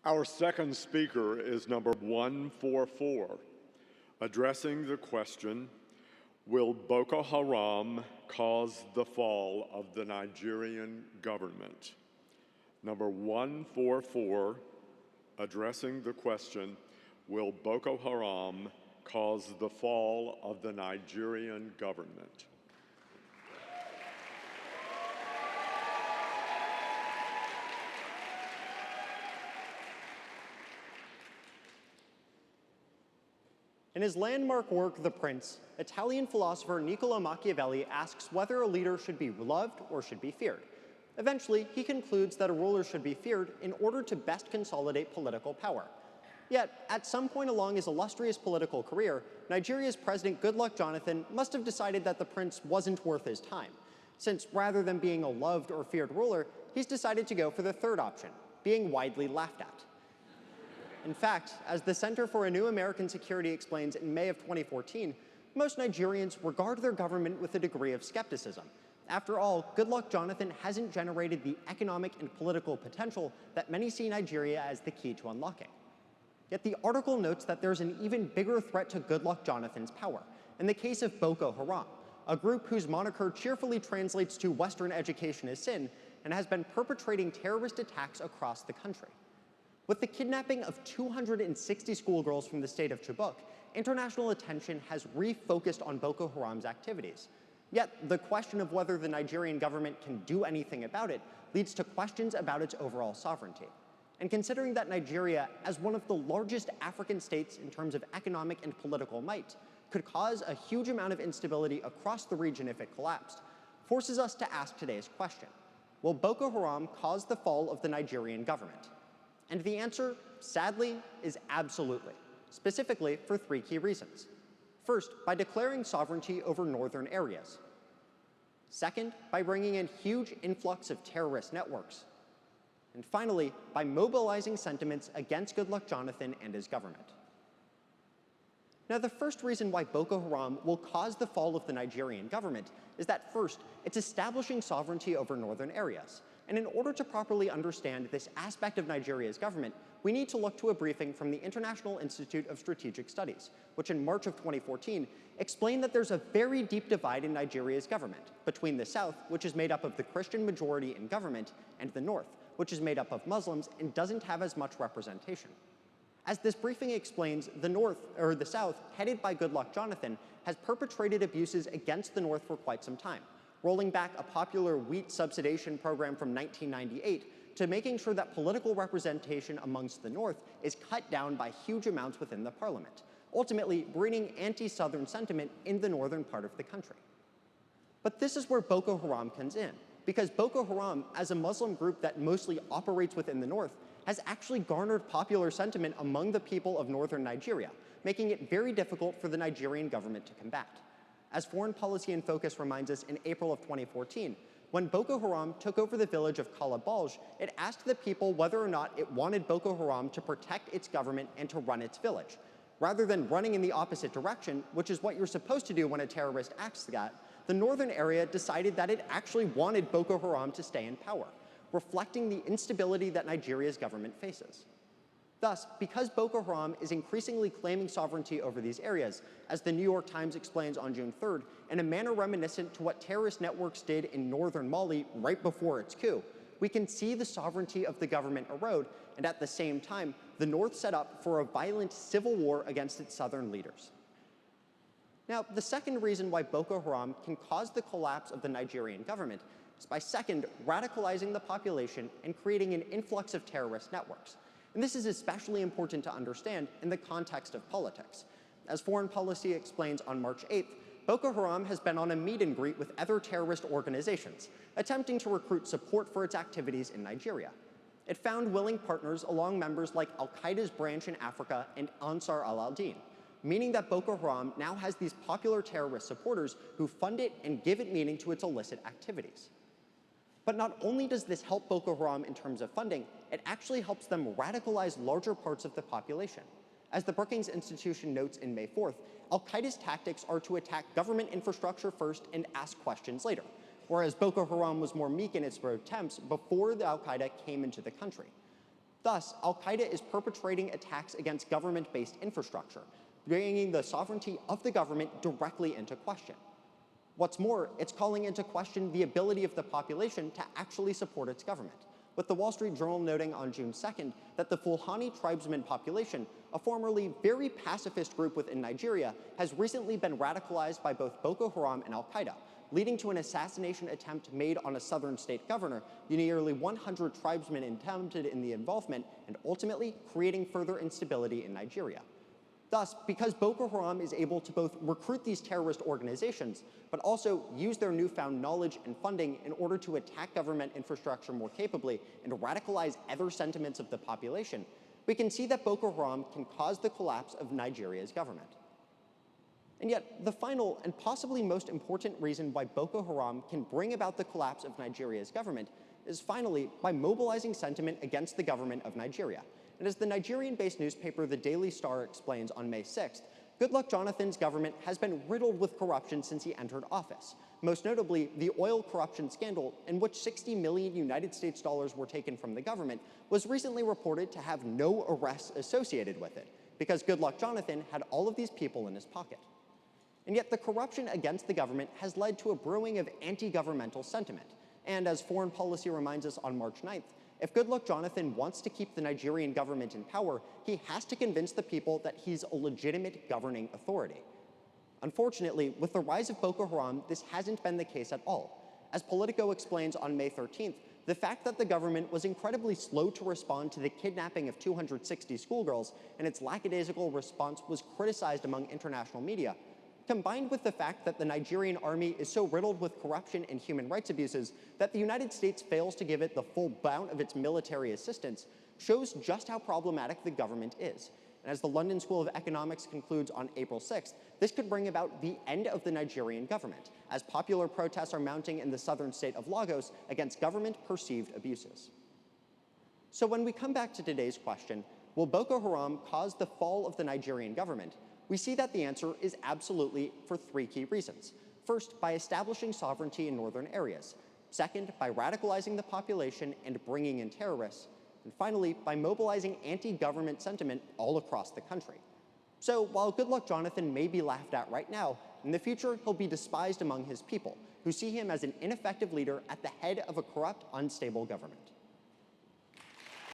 Our second speaker is number 144, addressing the question, will Boko Haram cause the fall of the Nigerian government? Number 144, addressing the question, will Boko Haram cause the fall of the Nigerian government? In his landmark work, The Prince, Italian philosopher Niccolò Machiavelli asks whether a leader should be loved or should be feared. Eventually, he concludes that a ruler should be feared in order to best consolidate political power. Yet, at some point along his illustrious political career, Nigeria's President Goodluck Jonathan must have decided that the prince wasn't worth his time, since rather than being a loved or feared ruler, he's decided to go for the third option, being widely laughed at. In fact, as the Center for a New American Security explains in May of 2014, most Nigerians regard their government with a degree of skepticism. After all, Goodluck Jonathan hasn't generated the economic and political potential that many see Nigeria as the key to unlocking. Yet the article notes that there's an even bigger threat to Goodluck Jonathan's power, in the case of Boko Haram, a group whose moniker cheerfully translates to Western education is sin and has been perpetrating terrorist attacks across the country. With the kidnapping of 260 schoolgirls from the state of Chibok, international attention has refocused on Boko Haram's activities. Yet, the question of whether the Nigerian government can do anything about it leads to questions about its overall sovereignty. And considering that Nigeria, as one of the largest African states in terms of economic and political might, could cause a huge amount of instability across the region if it collapsed, forces us to ask today's question: will Boko Haram cause the fall of the Nigerian government? And the answer, sadly, is absolutely, specifically for three key reasons. First, by declaring sovereignty over northern areas. Second, by bringing in huge influx of terrorist networks. And finally, by mobilizing sentiments against Goodluck Jonathan and his government. Now, the first reason why Boko Haram will cause the fall of the Nigerian government is that, first, it's establishing sovereignty over northern areas. And in order to properly understand this aspect of Nigeria's government, we need to look to a briefing from the International Institute of Strategic Studies, which in March of 2014 explained that there's a very deep divide in Nigeria's government between the south, which is made up of the Christian majority in government, and the north, which is made up of Muslims and doesn't have as much representation. As this briefing explains, the south, headed by Goodluck Jonathan, has perpetrated abuses against the north for quite some time, rolling back a popular wheat subsidization program from 1998 to making sure that political representation amongst the north is cut down by huge amounts within the parliament, ultimately breeding anti-Southern sentiment in the northern part of the country. But this is where Boko Haram comes in, because Boko Haram, as a Muslim group that mostly operates within the north, has actually garnered popular sentiment among the people of northern Nigeria, making it very difficult for the Nigerian government to combat. As Foreign Policy in Focus reminds us in April of 2014, when Boko Haram took over the village of Kalabalj, it asked the people whether or not it wanted Boko Haram to protect its government and to run its village. Rather than running in the opposite direction, which is what you're supposed to do when a terrorist acts that, the northern area decided that it actually wanted Boko Haram to stay in power, reflecting the instability that Nigeria's government faces. Thus, because Boko Haram is increasingly claiming sovereignty over these areas, as the New York Times explains on June 3rd, in a manner reminiscent to what terrorist networks did in northern Mali right before its coup, we can see the sovereignty of the government erode, and at the same time, the north set up for a violent civil war against its southern leaders. Now, the second reason why Boko Haram can cause the collapse of the Nigerian government is by, second, radicalizing the population and creating an influx of terrorist networks. And this is especially important to understand in the context of politics. As Foreign Policy explains on March 8th, Boko Haram has been on a meet and greet with other terrorist organizations, attempting to recruit support for its activities in Nigeria. It found willing partners along members like Al-Qaeda's branch in Africa and Ansar al-Din, meaning that Boko Haram now has these popular terrorist supporters who fund it and give it meaning to its illicit activities. But not only does this help Boko Haram in terms of funding, it actually helps them radicalize larger parts of the population. As the Brookings Institution notes in May 4th, Al-Qaeda's tactics are to attack government infrastructure first and ask questions later, whereas Boko Haram was more meek in its attempts before the Al-Qaeda came into the country. Thus, al-Qaeda is perpetrating attacks against government-based infrastructure, bringing the sovereignty of the government directly into question. What's more, it's calling into question the ability of the population to actually support its government, with the Wall Street Journal noting on June 2nd that the Fulani tribesman population, a formerly very pacifist group within Nigeria, has recently been radicalized by both Boko Haram and al-Qaeda, leading to an assassination attempt made on a southern state governor, nearly 100 tribesmen attempted in the involvement, and ultimately creating further instability in Nigeria. Thus, because Boko Haram is able to both recruit these terrorist organizations, but also use their newfound knowledge and funding in order to attack government infrastructure more capably and radicalize other sentiments of the population, we can see that Boko Haram can cause the collapse of Nigeria's government. And yet, the final and possibly most important reason why Boko Haram can bring about the collapse of Nigeria's government is finally by mobilizing sentiment against the government of Nigeria. And as the Nigerian-based newspaper The Daily Star explains on May 6th, Goodluck Jonathan's government has been riddled with corruption since he entered office, most notably the oil corruption scandal in which 60 million United States dollars were taken from the government was recently reported to have no arrests associated with it, because Goodluck Jonathan had all of these people in his pocket. And yet the corruption against the government has led to a brewing of anti-governmental sentiment. And as Foreign Policy reminds us on March 9th, if Goodluck Jonathan wants to keep the Nigerian government in power, he has to convince the people that he's a legitimate governing authority. Unfortunately, with the rise of Boko Haram, this hasn't been the case at all. As Politico explains on May 13th, the fact that the government was incredibly slow to respond to the kidnapping of 260 schoolgirls and its lackadaisical response was criticized among international media, combined with the fact that the Nigerian army is so riddled with corruption and human rights abuses that the United States fails to give it the full bounty of its military assistance, shows just how problematic the government is. And as the London School of Economics concludes on April 6th, this could bring about the end of the Nigerian government, as popular protests are mounting in the southern state of Lagos against government-perceived abuses. So when we come back to today's question, will Boko Haram cause the fall of the Nigerian government? We see that the answer is absolutely for three key reasons. First, by establishing sovereignty in northern areas. Second, by radicalizing the population and bringing in terrorists. And finally, by mobilizing anti-government sentiment all across the country. So while Goodluck Jonathan may be laughed at right now, in the future he'll be despised among his people, who see him as an ineffective leader at the head of a corrupt, unstable government.